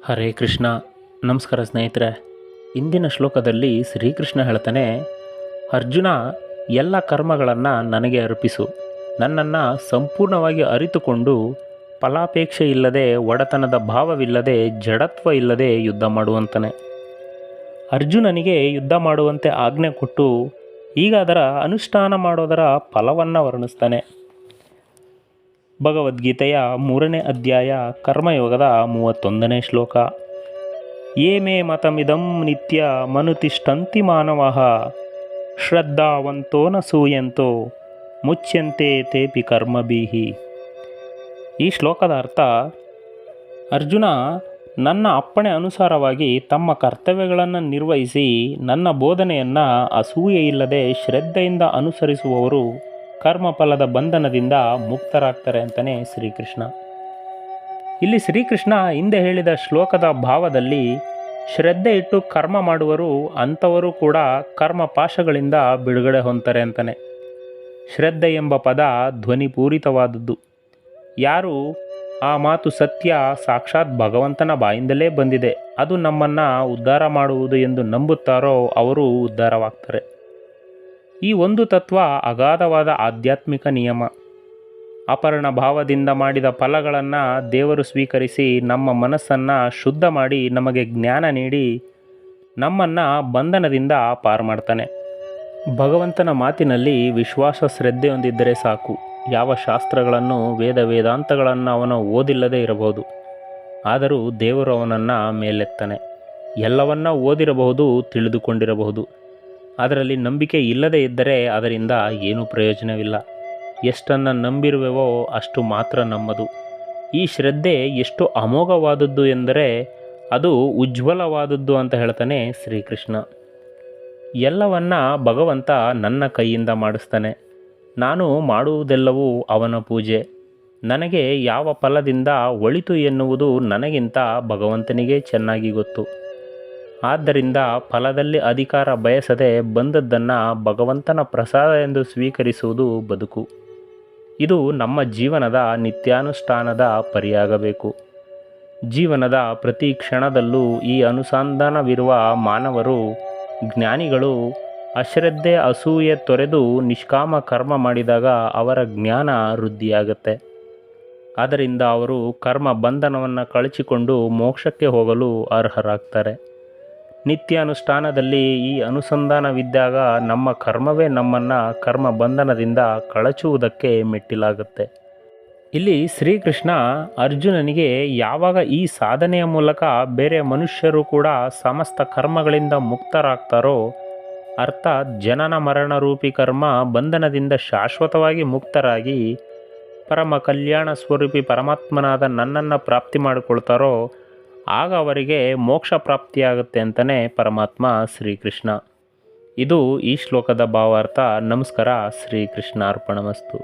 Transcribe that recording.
ಹರೇ ಕೃಷ್ಣ. ನಮಸ್ಕಾರ ಸ್ನೇಹಿತರೆ. ಇಂದಿನ ಶ್ಲೋಕದಲ್ಲಿ ಶ್ರೀಕೃಷ್ಣ ಹೇಳ್ತಾನೆ, ಅರ್ಜುನ, ಎಲ್ಲ ಕರ್ಮಗಳನ್ನು ನನಗೆ ಅರ್ಪಿಸು. ನನ್ನನ್ನು ಸಂಪೂರ್ಣವಾಗಿ ಅರಿತುಕೊಂಡು ಫಲಾಪೇಕ್ಷೆ ಇಲ್ಲದೆ, ಒಡೆತನದ ಭಾವವಿಲ್ಲದೆ, ಜಡತ್ವ ಇಲ್ಲದೆ ಯುದ್ಧ ಮಾಡುವಂತಾನೆ. ಅರ್ಜುನನಿಗೆ ಯುದ್ಧ ಮಾಡುವಂತೆ ಆಜ್ಞೆ ಕೊಟ್ಟು ಈಗ ಅದರ ಅನುಷ್ಠಾನ ಮಾಡೋದರ ಫಲವನ್ನು ವರ್ಣಿಸ್ತಾನೆ. ಭಗವದ್ಗೀತೆಯ 3ನೇ ಅಧ್ಯಾಯ ಕರ್ಮಯೋಗದ 31ನೇ ಶ್ಲೋಕ. ಯೇ ಮೇ ಮತಮಿದಂ ನಿತ್ಯ ಮನುತಿಷ್ಠಂತಿ ಮಾನವಃ ಶ್ರದ್ಧಾವಂತೋ ನ ಸೂಯಂತೋ ಮುಚ್ಯಂತೆ ತೇಪಿ ಕರ್ಮಭೀಹಿ. ಈ ಶ್ಲೋಕದ ಅರ್ಥ, ಅರ್ಜುನ, ನನ್ನ ಅಪ್ಪಣೆ ಅನುಸಾರವಾಗಿ ತಮ್ಮ ಕರ್ತವ್ಯಗಳನ್ನು ನಿರ್ವಹಿಸಿ ನನ್ನ ಬೋಧನೆಯನ್ನು ಅಸೂಯೆಯಿಲ್ಲದೆ ಶ್ರದ್ಧೆಯಿಂದ ಅನುಸರಿಸುವವರು ಕರ್ಮಫಲದ ಬಂಧನದಿಂದ ಮುಕ್ತರಾಗ್ತಾರೆ ಅಂತಲೇ ಶ್ರೀಕೃಷ್ಣ. ಇಲ್ಲಿ ಶ್ರೀಕೃಷ್ಣ ಹಿಂದೆ ಹೇಳಿದ ಶ್ಲೋಕದ ಭಾವದಲ್ಲಿ ಶ್ರದ್ಧೆ ಇಟ್ಟು ಕರ್ಮ ಮಾಡುವರು ಅಂಥವರು ಕೂಡ ಕರ್ಮಪಾಶಗಳಿಂದ ಬಿಡುಗಡೆ ಹೊಂತಾರೆ ಅಂತಾನೆ. ಶ್ರದ್ಧೆ ಎಂಬ ಪದ ಧ್ವನಿಪೂರಿತವಾದದ್ದು. ಯಾರು ಆ ಮಾತು ಸತ್ಯ, ಸಾಕ್ಷಾತ್ ಭಗವಂತನ ಬಾಯಿಂದಲೇ ಬಂದಿದೆ, ಅದು ನಮ್ಮನ್ನು ಉದ್ಧಾರ ಮಾಡುವುದು ಎಂದು ನಂಬುತ್ತಾರೋ ಅವರು ಉದ್ಧಾರವಾಗ್ತಾರೆ. ಈ ಒಂದು ತತ್ವ ಅಗಾಧವಾದ ಆಧ್ಯಾತ್ಮಿಕ ನಿಯಮ. ಅಪರ್ಣ ಭಾವದಿಂದ ಮಾಡಿದ ಫಲಗಳನ್ನು ದೇವರು ಸ್ವೀಕರಿಸಿ ನಮ್ಮ ಮನಸ್ಸನ್ನು ಶುದ್ಧ ಮಾಡಿ ನಮಗೆ ಜ್ಞಾನ ನೀಡಿ ನಮ್ಮನ್ನು ಬಂಧನದಿಂದ ಪಾರು ಮಾಡ್ತಾನೆ. ಭಗವಂತನ ಮಾತಿನಲ್ಲಿ ವಿಶ್ವಾಸ, ಶ್ರದ್ಧೆ ಹೊಂದಿದ್ದರೆ ಸಾಕು. ಯಾವ ಶಾಸ್ತ್ರಗಳನ್ನು, ವೇದಾಂತಗಳನ್ನು ಅವನು ಓದಿಲ್ಲದೆ ಇರಬಹುದು, ಆದರೂ ದೇವರು ಅವನನ್ನು ಮೇಲೆತ್ತಾನೆ. ಎಲ್ಲವನ್ನ ಓದಿರಬಹುದು, ತಿಳಿದುಕೊಂಡಿರಬಹುದು, ಅದರಲ್ಲಿ ನಂಬಿಕೆ ಇಲ್ಲದೇ ಇದ್ದರೆ ಅದರಿಂದ ಏನೂ ಪ್ರಯೋಜನವಿಲ್ಲ. ಎಷ್ಟನ್ನು ನಂಬಿರುವೆವೋ ಅಷ್ಟು ಮಾತ್ರ ನಮ್ಮದು. ಈ ಶ್ರದ್ಧೆ ಎಷ್ಟು ಅಮೋಘವಾದದ್ದು ಎಂದರೆ ಅದು ಉಜ್ವಲವಾದದ್ದು ಅಂತ ಹೇಳ್ತಾನೆ ಶ್ರೀಕೃಷ್ಣ. ಎಲ್ಲವನ್ನ ಭಗವಂತ ನನ್ನ ಕೈಯಿಂದ ಮಾಡಿಸ್ತಾನೆ. ನಾನು ಮಾಡುವುದೆಲ್ಲವೂ ಅವನ ಪೂಜೆ. ನನಗೆ ಯಾವ ಫಲದಿಂದ ಒಳಿತು ಎನ್ನುವುದು ನನಗಿಂತ ಭಗವಂತನಿಗೆ ಚೆನ್ನಾಗಿ ಗೊತ್ತು. ಆದ್ದರಿಂದ ಫಲದಲ್ಲಿ ಅಧಿಕಾರ ಬಯಸದೆ ಬಂದದ್ದನ್ನು ಭಗವಂತನ ಪ್ರಸಾದ ಎಂದು ಸ್ವೀಕರಿಸುವುದು ಬದುಕು. ಇದು ನಮ್ಮ ಜೀವನದ ನಿತ್ಯಾನುಷ್ಠಾನದ ಪರಿಯಾಗಬೇಕು. ಜೀವನದ ಪ್ರತಿ ಕ್ಷಣದಲ್ಲೂ ಈ ಅನುಸಂಧಾನವಿರುವ ಮಾನವರು, ಜ್ಞಾನಿಗಳು, ಅಶ್ರದ್ಧೆ, ಅಸೂಯೆ ತೊರೆದು ನಿಷ್ಕಾಮ ಕರ್ಮ ಮಾಡಿದಾಗ ಅವರ ಜ್ಞಾನ ವೃದ್ಧಿಯಾಗುತ್ತೆ. ಆದ್ದರಿಂದ ಅವರು ಕರ್ಮ ಬಂಧನವನ್ನು ಕಳಚಿಕೊಂಡು ಮೋಕ್ಷಕ್ಕೆ ಹೋಗಲು ಅರ್ಹರಾಗ್ತಾರೆ. ನಿತ್ಯಾನುಷ್ಠಾನದಲ್ಲಿ ಈ ಅನುಸಂಧಾನವಿದ್ದಾಗ ನಮ್ಮ ಕರ್ಮವೇ ನಮ್ಮನ್ನು ಕರ್ಮ ಬಂಧನದಿಂದ ಕಳಚುವುದಕ್ಕೆ ಮೆಟ್ಟಿಲಾಗುತ್ತೆ. ಇಲ್ಲಿ ಶ್ರೀಕೃಷ್ಣ ಅರ್ಜುನನಿಗೆ ಯಾವಾಗ ಈ ಸಾಧನೆಯ ಮೂಲಕ ಬೇರೆ ಮನುಷ್ಯರು ಕೂಡ ಸಮಸ್ತ ಕರ್ಮಗಳಿಂದ ಮುಕ್ತರಾಗ್ತಾರೋ, ಅರ್ಥಾತ್ ಜನನ ಮರಣ ರೂಪಿ ಕರ್ಮ ಬಂಧನದಿಂದ ಶಾಶ್ವತವಾಗಿ ಮುಕ್ತರಾಗಿ ಪರಮ ಕಲ್ಯಾಣ ಸ್ವರೂಪಿ ಪರಮಾತ್ಮನಾದ ನನ್ನನ್ನು ಪ್ರಾಪ್ತಿ ಮಾಡಿಕೊಳ್ತಾರೋ, ಆಗ ಅವರಿಗೆ ಮೋಕ್ಷ ಪ್ರಾಪ್ತಿಯಾಗುತ್ತೆ ಅಂತಲೇ ಪರಮಾತ್ಮ ಶ್ರೀಕೃಷ್ಣ. ಇದು ಈ ಶ್ಲೋಕದ ಭಾವಾರ್ಥ. ನಮಸ್ಕಾರ. ಶ್ರೀಕೃಷ್ಣ ಅರ್ಪಣಮಸ್ತು.